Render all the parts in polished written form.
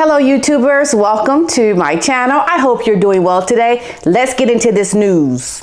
Hello YouTubers, welcome to my channel. I hope you're doing well today. Let's get into this news.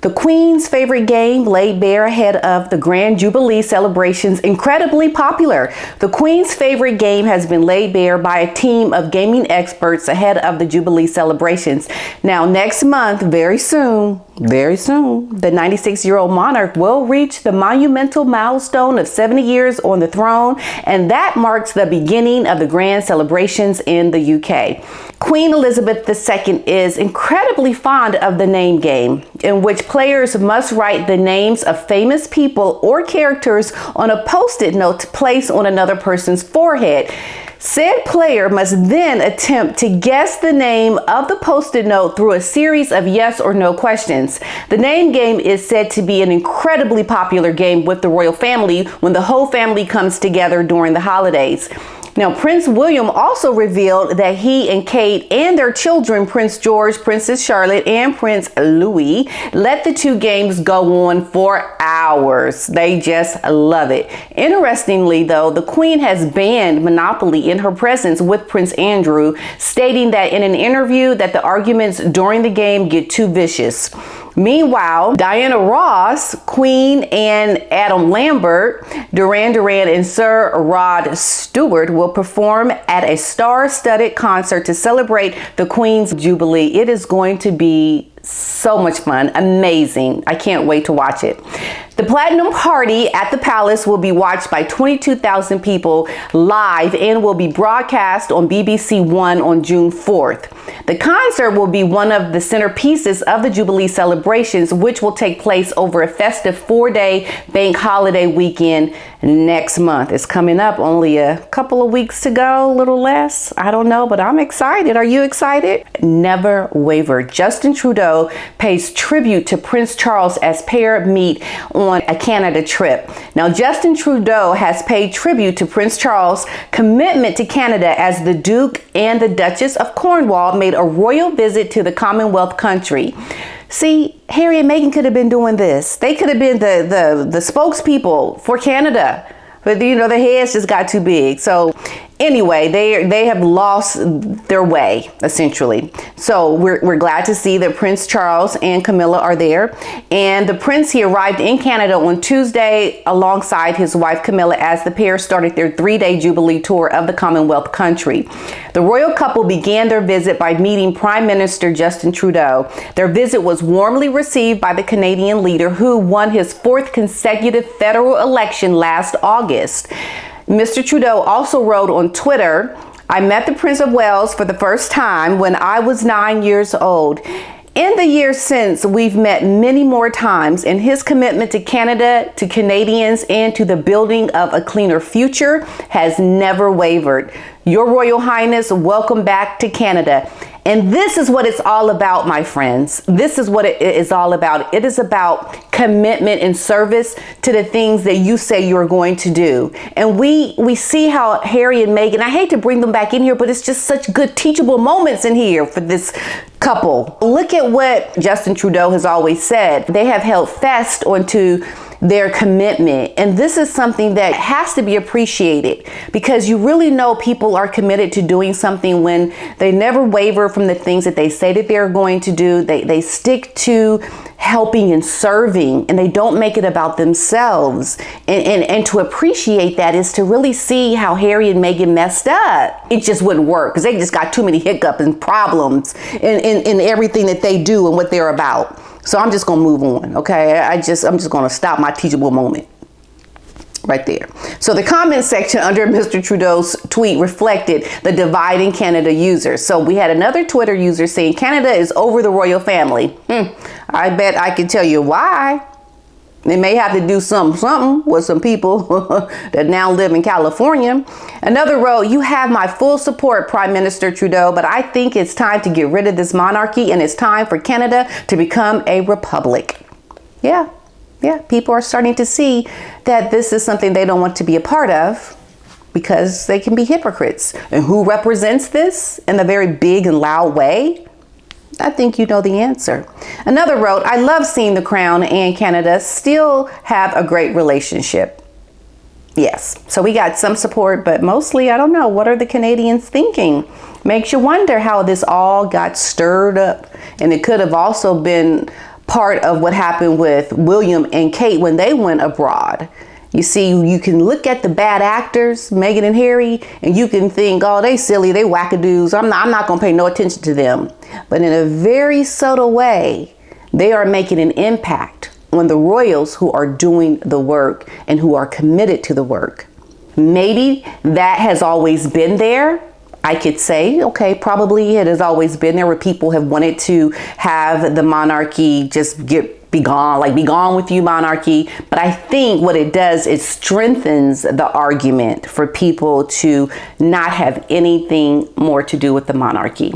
The Queen's favorite game laid bare ahead of the Grand Jubilee celebrations incredibly popular. The Queen's favorite game has been laid bare by a team of gaming experts ahead of the Jubilee celebrations. Now, next month, very soon, the 96-year-old monarch will reach the monumental milestone of 70 years on the throne, and that marks the beginning of the grand celebrations in the UK. Queen Elizabeth II is incredibly fond of the name game, in which players must write the names of famous people or characters on a post-it note to place on another person's forehead. Said player must then attempt to guess the name of the post-it note through a series of yes or no questions. The name game is said to be an incredibly popular game with the royal family when the whole family comes together during the holidays. Now, Prince William also revealed that he and Kate and their children, Prince George, Princess Charlotte, and Prince Louis, let the two games go on for hours. They just love it. Interestingly, though, the Queen has banned Monopoly in her presence with Prince Andrew, stating that in an interview that the arguments during the game get too vicious. Meanwhile, Diana Ross, Queen, and Adam Lambert, Duran Duran, and Sir Rod Stewart will perform at a star-studded concert to celebrate the Queen's Jubilee. It is going to be so much fun, amazing. I can't wait to watch it. The Platinum Party at the Palace will be watched by 22,000 people live and will be broadcast on BBC One on June 4th. The concert will be one of the centerpieces of the Jubilee celebrations, which will take place over a festive 4-day bank holiday weekend next month. It's coming up, only a couple of weeks to go, a little less. I don't know, but I'm excited. Are you excited? Never waver. Justin Trudeau pays tribute to Prince Charles as pair meet on a Canada trip. Now, Justin Trudeau has paid tribute to Prince Charles' commitment to Canada as the Duke and the Duchess of Cornwall made a royal visit to the Commonwealth country. See, Harry and Meghan could have been doing this. They could have been the spokespeople for Canada. But, you know, their heads just got too big. So anyway, they have lost their way, essentially. So we're glad to see that Prince Charles and Camilla are there. And the prince, he arrived in Canada on Tuesday alongside his wife Camilla as the pair started their 3-day Jubilee tour of the Commonwealth country. The royal couple began their visit by meeting Prime Minister Justin Trudeau. Their visit was warmly received by the Canadian leader, who won his 4th consecutive federal election last August. Mr. Trudeau also wrote on Twitter, "I met the Prince of Wales for the first time when I was 9 years old. In the years since, we've met many more times, and his commitment to Canada, to Canadians, and to the building of a cleaner future has never wavered. Your Royal Highness, welcome back to Canada." And this is what it's all about, my friends. This is what it is all about. It is about commitment and service to the things that you say you're going to do. And we see how Harry and Meghan, I hate to bring them back in here, but it's just such good teachable moments in here for this couple. Look at what Justin Trudeau has always said. They have held fast onto their commitment. And this is something that has to be appreciated, because you really know people are committed to doing something when they never waver from the things that they say that they're going to do. They stick to helping and serving, and they don't make it about themselves. And to appreciate that is to really see how Harry and Meghan messed up. It just wouldn't work because they just got too many hiccups and problems in everything that they do and what they're about. So I'm just going to move on, okay? I'm just going to stop my teachable moment right there. So the comment section under Mr. Trudeau's tweet reflected the divide in Canada users. So we had another Twitter user saying Canada is over the royal family. I bet I can tell you why. They may have to do something with some people that now live in California. Another wrote, "You have my full support, Prime Minister Trudeau, but I think it's time to get rid of this monarchy, and it's time for Canada to become a republic." Yeah, people are starting to see that this is something they don't want to be a part of, because they can be hypocrites. And who represents this in a very big and loud way? I think you know the answer. Another wrote, I love seeing the Crown and Canada still have a great relationship. Yes, so we got some support, but mostly, I don't know, what are the Canadians thinking? Makes you wonder how this all got stirred up. And it could have also been part of what happened with William and Kate when they went abroad. You see, you can look at the bad actors, Meghan and Harry, and you can think, oh, they silly, they wackadoos. I'm not going to pay no attention to them. But in a very subtle way, they are making an impact on the royals who are doing the work and who are committed to the work. Maybe that has always been there. I could say, okay, probably it has always been there where people have wanted to have the monarchy just be gone with you, monarchy. But I think what it does is strengthens the argument for people to not have anything more to do with the monarchy.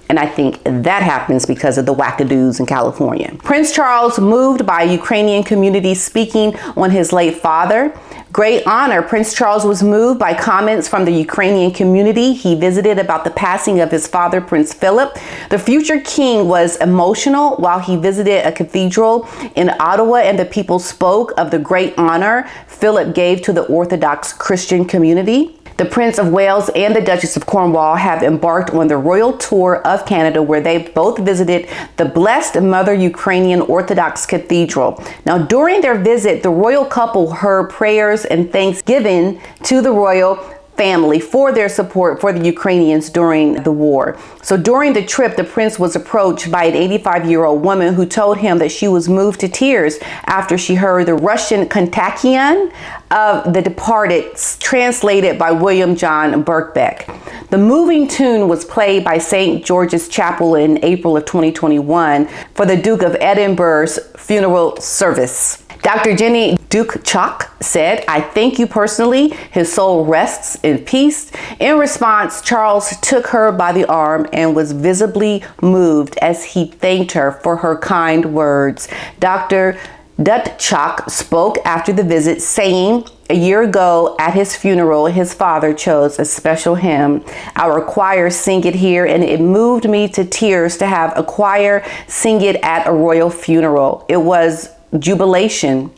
And I think that happens because of the wackadoos in California. Prince Charles moved by Ukrainian community speaking on his late father. Great honor. Prince Charles was moved by comments from the Ukrainian community he visited about the passing of his father, Prince Philip. The future king was emotional while he visited a cathedral in Ottawa, and the people spoke of the great honor Philip gave to the Orthodox Christian community. The Prince of Wales and the Duchess of Cornwall have embarked on the royal tour of Canada, where they both visited the Blessed Mother Ukrainian Orthodox Cathedral. Now, during their visit, the royal couple heard prayers and thanksgiving to the royal family for their support for the Ukrainians during the war. So during the trip, the prince was approached by an 85-year-old woman who told him that she was moved to tears after she heard the Russian Kontakion of the departed, translated by William John Birkbeck. The moving tune was played by St. George's Chapel in April of 2021 for the Duke of Edinburgh's funeral service. Dr. Jenny Duke-Chalk said, I thank you personally. His soul rests in peace. In response, Charles took her by the arm and was visibly moved as he thanked her for her kind words. Dr. Duke-Chalk spoke after the visit, saying, a year ago at his funeral, his father chose a special hymn. Our choir sing it here, and it moved me to tears to have a choir sing it at a royal funeral. It was jubilation.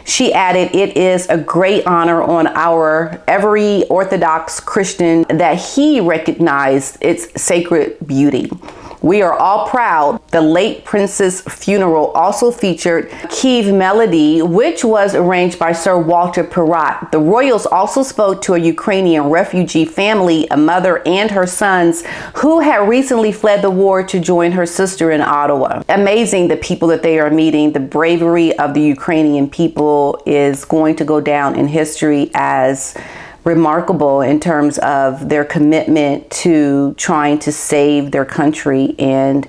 She added, it is a great honor on every Orthodox Christian that he recognized its sacred beauty. We are all proud. The late prince's funeral also featured Kiev Melody, which was arranged by Sir Walter Perrott. The royals also spoke to a Ukrainian refugee family, a mother and her sons, who had recently fled the war to join her sister in Ottawa. Amazing, the people that they are meeting. The bravery of the Ukrainian people is going to go down in history as remarkable in terms of their commitment to trying to save their country. And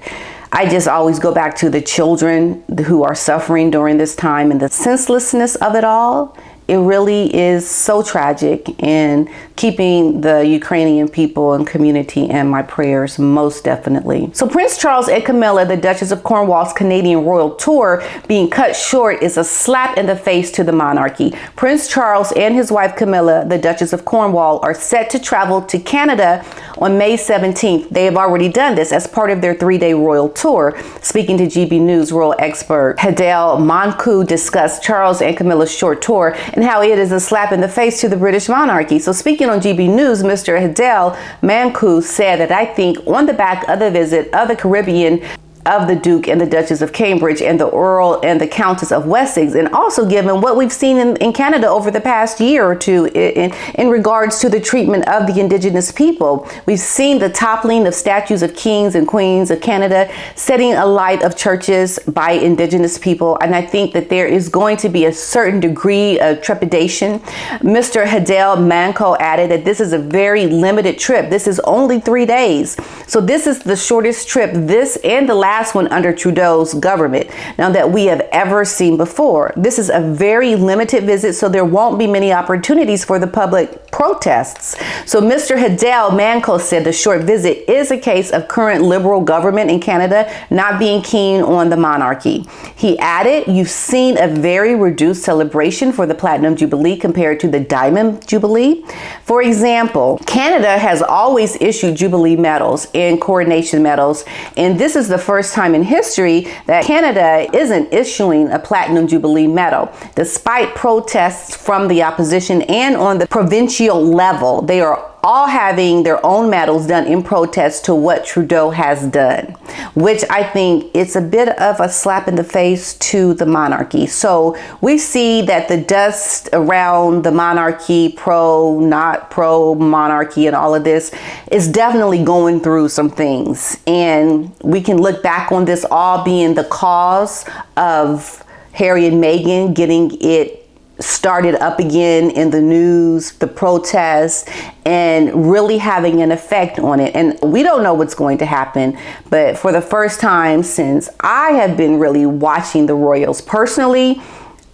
I just always go back to the children who are suffering during this time and the senselessness of it all. It really is so tragic, and keeping the Ukrainian people and community in my prayers, most definitely. So Prince Charles and Camilla, the Duchess of Cornwall's Canadian royal tour being cut short is a slap in the face to the monarchy. Prince Charles and his wife Camilla, the Duchess of Cornwall, are set to travel to Canada on May 17th. They have already done this as part of their 3-day royal tour. Speaking to GB News, royal expert Hadel Manku discussed Charles and Camilla's short tour and how it is a slap in the face to the British monarchy. So speaking on GB News, Mr. Hadel Manku said that I think on the back of the visit of the Caribbean of the Duke and the Duchess of Cambridge and the Earl and the Countess of Wessex, and also given what we've seen in Canada over the past year or two in regards to the treatment of the Indigenous people. We've seen the toppling of statues of kings and queens of Canada, setting alight of churches by Indigenous people, and I think that there is going to be a certain degree of trepidation. Mr. Hadel Manco added that this is a very limited trip. This is only 3 days. So this is the shortest trip, this and the last one under Trudeau's government, now that we have ever seen before. This is a very limited visit, so there won't be many opportunities for the public protests. So Mr. Hidel Manco said the short visit is a case of current Liberal government in Canada not being keen on the monarchy. He added, "You've seen a very reduced celebration for the Platinum Jubilee compared to the Diamond Jubilee. For example, Canada has always issued Jubilee medals and coronation medals, and this is the first time in history that Canada isn't issuing a Platinum Jubilee medal. Despite protests from the opposition and on the provincial level, they are all having their own medals done in protest to what Trudeau has done," which I think it's a bit of a slap in the face to the monarchy. So we see that the dust around the monarchy, pro, not pro monarchy, and all of this is definitely going through some things. And we can look back on this all being the cause of Harry and Meghan getting it started up again in the news, the protests, and really having an effect on it. And we don't know what's going to happen, but for the first time since I have been really watching the royals personally,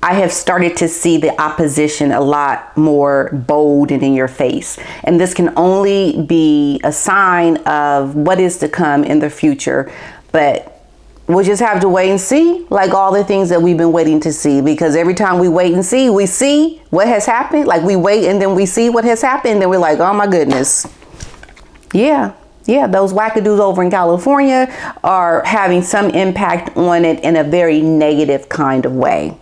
I have started to see the opposition a lot more bold and in your face. And this can only be a sign of what is to come in the future. But we'll just have to wait and see, like all the things that we've been waiting to see, because every time we wait and see, we see what has happened. Like we wait and then we see what has happened. And then we're like, oh my goodness. Yeah, those wackadoos over in California are having some impact on it in a very negative kind of way.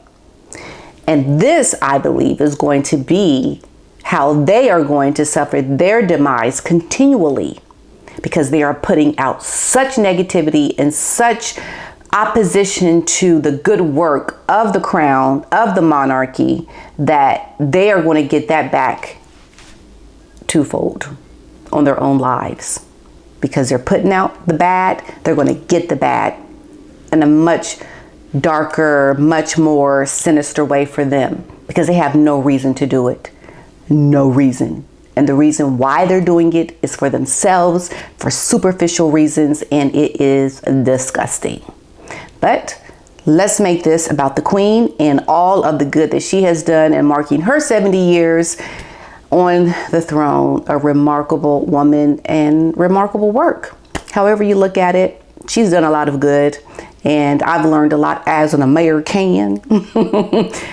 And this, I believe, is going to be how they are going to suffer their demise continually, because they are putting out such negativity and such opposition to the good work of the crown, of the monarchy, that they are going to get that back twofold on their own lives. Because they're putting out the bad, they're going to get the bad in a much darker, much more sinister way for them, because they have no reason to do it. No reason. And the reason why they're doing it is for themselves, for superficial reasons, and it is disgusting. But let's make this about the Queen and all of the good that she has done in marking her 70 years on the throne. A remarkable woman and remarkable work. However you look at it, she's done a lot of good. And I've learned a lot as an American.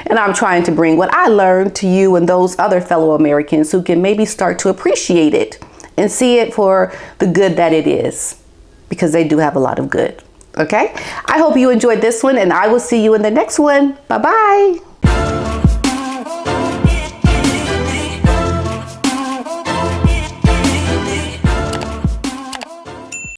And I'm trying to bring what I learned to you and those other fellow Americans who can maybe start to appreciate it and see it for the good that it is, because they do have a lot of good. Okay, I hope you enjoyed this one, and I will see you in the next one. Bye-bye.